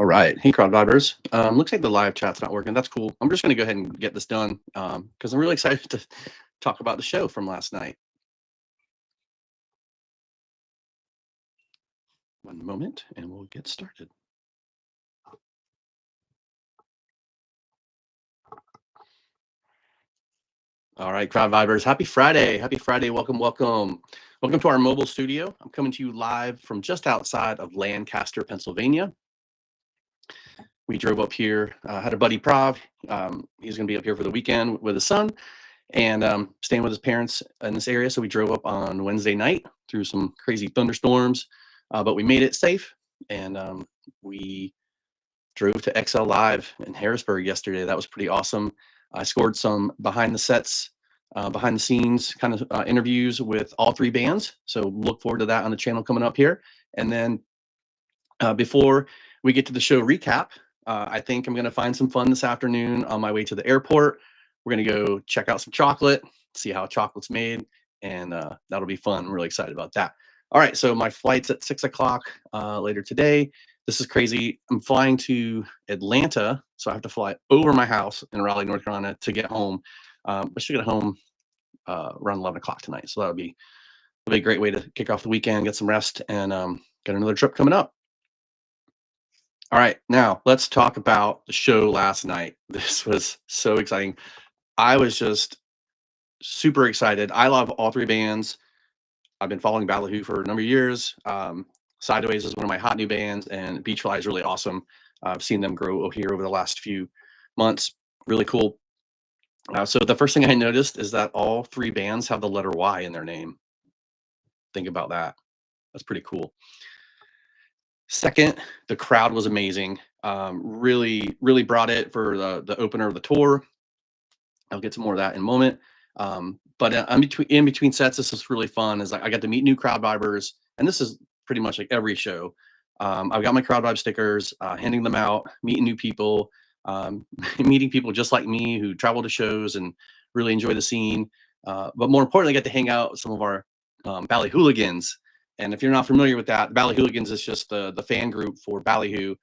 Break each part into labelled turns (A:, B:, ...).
A: right. Hey, crowd vibers. Looks like the live chat's not working. That's cool. I'm just going to go ahead and get this done because I'm really excited to talk about the show from last night. One moment and we'll get started. All right, crowd vibers. Happy Friday. Happy Friday. Welcome, welcome. Welcome to our mobile studio. I'm coming to you live from just outside of Lancaster, Pennsylvania. We drove up here, had a buddy Prav. He's going to be up here for the weekend with his son and staying with his parents in this area. So we drove up on Wednesday night through some crazy thunderstorms, but we made it safe. And we drove to XL Live in Harrisburg yesterday. That was pretty awesome. I scored some behind the sets, behind the scenes kind of interviews with all three bands. So look forward to that on the channel coming up here. And then before we get to the show recap, I think I'm going to find some fun this afternoon on my way to the airport. We're going to go check out some chocolate, see how chocolate's made, and that'll be fun. I'm really excited about that. All right, so my flight's at 6 o'clock later today. This is crazy. I'm flying to Atlanta, so I have to fly over my house in Raleigh, North Carolina to get home. I should get home around 11 o'clock tonight, so that'll be a great way to kick off the weekend, get some rest, and get another trip coming up. All right, now let's talk about the show last night. This was so exciting. I was just super excited. I love all three bands. I've been following Ballyhoo for a number of years. Cydeways is one of my hot new bands, and Beach Fly is really awesome. I've seen them grow here over the last few months. Really cool. So the first thing I noticed is that all three bands have the letter Y in their name. Think about that. That's pretty cool. Second, the crowd was amazing. Really brought it for the opener of the tour. I'll get to more of that in a moment. But in between sets, this was really fun. Is I got to meet new crowd vibers, and this is pretty much like every show. I've got my crowd vibe stickers, handing them out, meeting new people, meeting people just like me who travel to shows and really enjoy the scene. But more importantly, I get to hang out with some of our Bally Hooligans. And if you're not familiar with that, Bally Hooligans is just the fan group for Ballyhoo.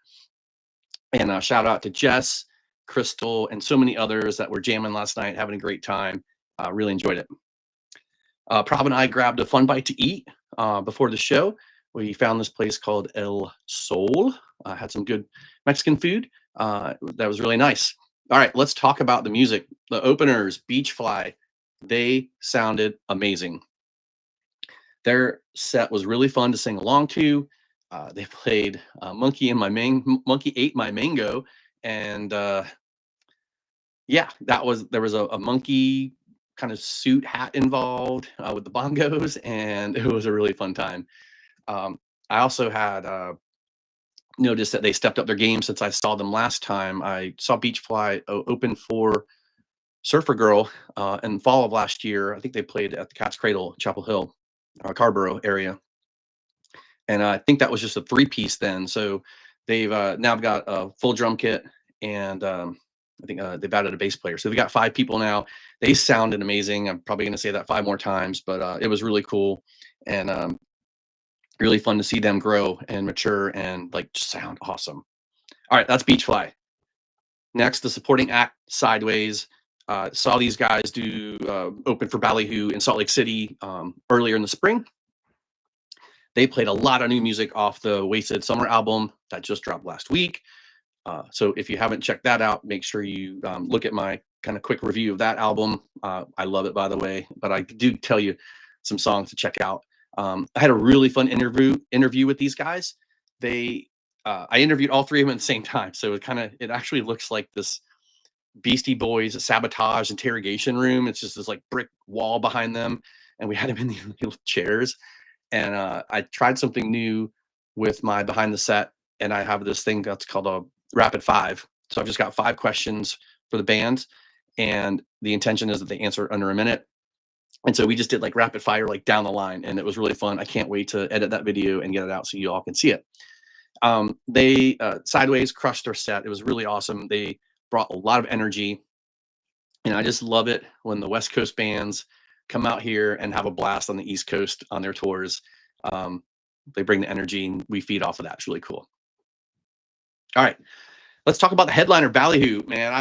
A: And shout out to Jess, Crystal, and so many others that were jamming last night, having a great time. Really enjoyed it. Prav and I grabbed a fun bite to eat before the show. We found this place called El Sol. Had some good Mexican food. That was really nice. All right, let's talk about the music. The openers, Beach Fly, they sounded amazing. Their set was really fun to sing along to. They played Monkey Ate My Mango, and yeah, there was a monkey kind of suit hat involved with the bongos, and it was a really fun time. I also had noticed that they stepped up their game since I saw them last time. I saw Beach Fly open for Surfer Girl in fall of last year. I think they played at the Cat's Cradle, Chapel Hill, Carborough area. And I think that was just a three-piece then. So they've now got a full drum kit, and I think they've added a bass player. So they've got five people now. They sounded amazing. I'm probably going to say that five more times, but it was really cool and really fun to see them grow and mature and like sound awesome. All right, that's Beach Fly. Next, the supporting act, Cydeways. Saw these guys do open for Ballyhoo in Salt Lake City earlier in the spring. They played a lot of new music off the Wasted Summer album that just dropped last week. So if you haven't checked that out, make sure you look at my kind of quick review of that album. I love it, by the way, but I do tell you some songs to check out. I had a really fun interview with these guys. I interviewed all three of them at the same time, so it actually looks like this Beastie Boys sabotage interrogation room. It's just this like brick wall behind them, and we had them in these little chairs. And I tried something new with my behind the set, and I have this thing that's called a rapid five. So I've just got 5 questions for the band, and the intention is that they answer under a minute. And so we just did like rapid fire, like down the line, and it was really fun. I can't wait to edit that video and get it out so you all can see it. They Cydeways crushed their set. It was really awesome. They brought a lot of energy, and I just love it when the West Coast bands come out here and have a blast on the East Coast on their tours. They bring the energy, and we feed off of that. It's really cool. All right. Let's talk about the headliner, Ballyhoo. Man,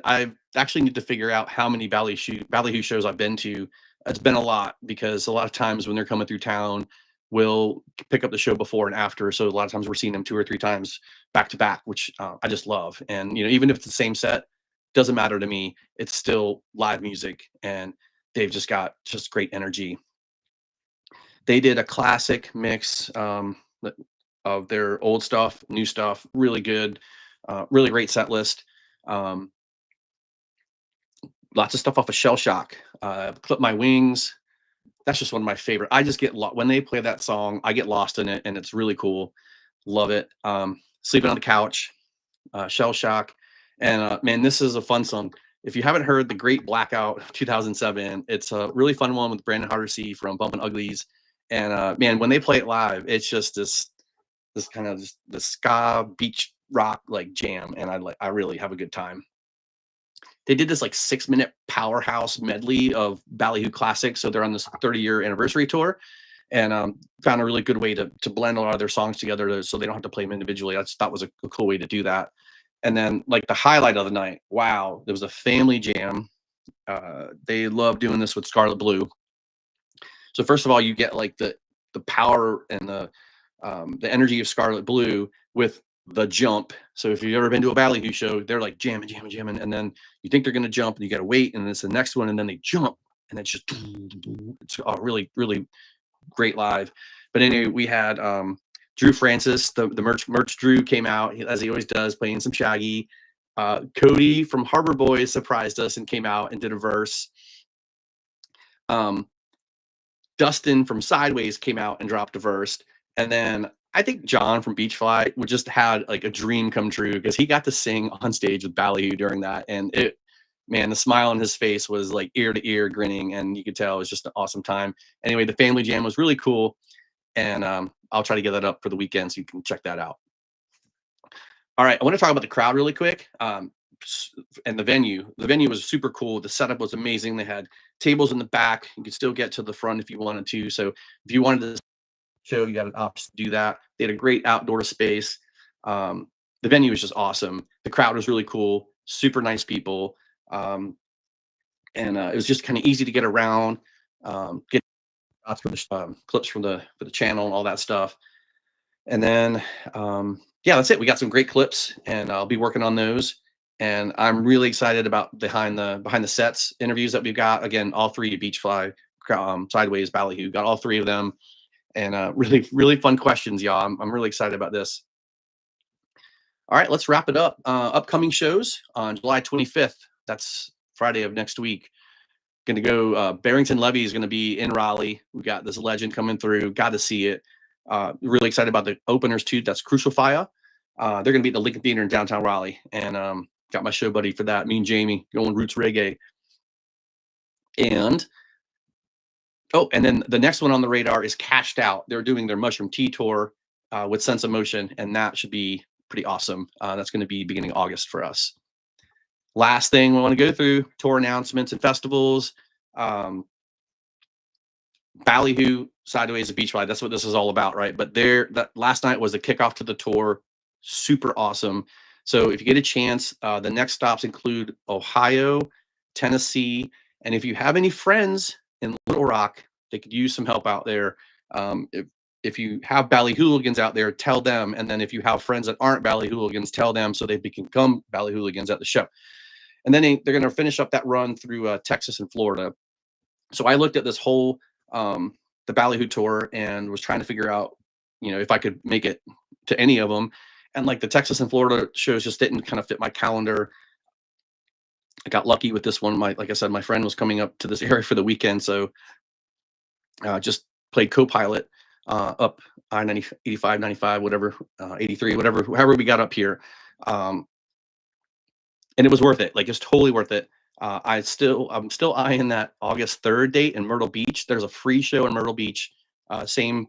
A: I actually need to figure out how many Ballyhoo shows I've been to. It's been a lot because a lot of times when they're coming through town, we'll pick up the show before and after. So a lot of times we're seeing them 2 or 3 times back to back, which I just love. And even if it's the same set, doesn't matter to me. It's still live music, and they've just got just great energy. They did a classic mix of their old stuff, new stuff, really good, really great set list. Um, Lots of stuff off of Shell Shock. Clip My Wings. That's just one of my favorite. I just get when they play that song, I get lost in it, and it's really cool. Love it. Sleeping on the Couch, Shell Shock, and man, this is a fun song. If you haven't heard the Great Blackout of 2007, it's a really fun one with Brandon Hardesty from Bumpin' Uglies. And man, when they play it live, it's just this kind of just the ska beach rock like jam, and I really have a good time. They did this like 6-minute powerhouse medley of Ballyhoo classics, so they're on this 30-year anniversary tour, and found a really good way to blend a lot of their songs together, so they don't have to play them individually. I just thought was a cool way to do that. And then like the highlight of the night, wow, there was a family jam. They love doing this with Scarlet Blue. So first of all, you get like the power and the energy of Scarlet Blue with the jump. So if you've ever been to a Ballyhoo show, they're like jamming, jamming, jamming, and then you think they're going to jump, and you got to wait, and it's the next one, and then they jump, and it's just it's really, really great live. But anyway, we had Drew Francis, the merch Drew came out as he always does, playing some Shaggy. Cody from Harbor Boys surprised us and came out and did a verse. Um, Dustin from Cydeways came out and dropped a verse. And then I think John from Beach Fly would just had like a dream come true because he got to sing on stage with Ballyhoo during that. And man, the smile on his face was like ear to ear grinning. And you could tell it was just an awesome time. Anyway, the family jam was really cool. And I'll try to get that up for the weekend so you can check that out. All right. I want to talk about the crowd really quick. And the venue. The venue was super cool. The setup was amazing. They had tables in the back. You could still get to the front if you wanted to. So if you wanted to show, you got an option to do that. They had a great outdoor space. The venue was just awesome. The crowd was really cool. Super nice people. And it was just kind of easy to get around. Get lots of clips from for the channel and all that stuff. And then yeah, that's it. We got some great clips, and I'll be working on those. And I'm really excited about behind the sets interviews that we've got. Again, all three Beach Fly, Cydeways, Ballyhoo, got all three of them, and really really fun questions, y'all. I'm really excited about this. All right, let's wrap it up. Upcoming shows on July 25th. That's Friday of next week. Going to go. Barrington Levy is going to be in Raleigh. We got this legend coming through. Got to see it. Really excited about the openers too. That's Crucial Fire. They're going to be at the Lincoln Theater in downtown Raleigh, and got my show buddy for that. Me and Jamie going roots reggae. And and then the next one on the radar is Kash'd Out. They're doing their Mushroom Tea tour with Sense of Motion, and that should be pretty awesome. That's going to be beginning August for us. Last thing we want to go through: tour announcements and festivals. Ballyhoo, Cydeways Beach Fly. That's what this is all about, right? But that last night was the kickoff to the tour. Super awesome. So if you get a chance, the next stops include Ohio, Tennessee, and if you have any friends in Little Rock, they could use some help out there. If you have Ballyhooligans out there, tell them. And then if you have friends that aren't Ballyhooligans, tell them so they can become Ballyhooligans at the show. And then they're going to finish up that run through Texas and Florida. So I looked at this whole the Ballyhoo tour and was trying to figure out, if I could make it to any of them. And like the Texas and Florida shows just didn't kind of fit my calendar. I got lucky with this one. Like I said, my friend was coming up to this area for the weekend, so just played co-pilot up I-90, 85, 95, whatever, 83, whatever, however we got up here. And it was worth it. Like, it's totally worth it. I'm still eyeing that August 3rd date in Myrtle Beach. There's a free show in Myrtle Beach. Same,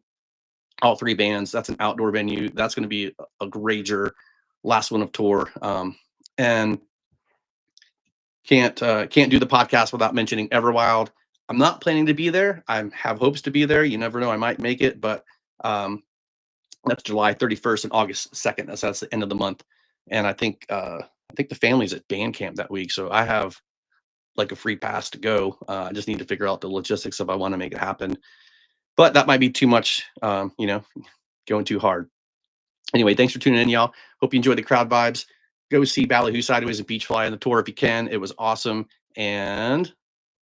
A: all three bands. That's an outdoor venue. That's going to be a rager. Last one of tour. And can't do the podcast without mentioning Everwild. I'm not planning to be there. I have hopes to be there. You never know. I might make it, but That's July 31st and August 2nd. That's the end of the month. And I think the family's at band camp that week, so I have like a free pass to go. I just need to figure out the logistics if I want to make it happen. But that might be too much, going too hard. Anyway, thanks for tuning in, y'all. Hope you enjoyed the crowd vibes. Go see Ballyhoo, Cydeways, and Beach Fly on the tour if you can. It was awesome. And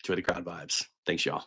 A: enjoy the crowd vibes. Thanks, y'all.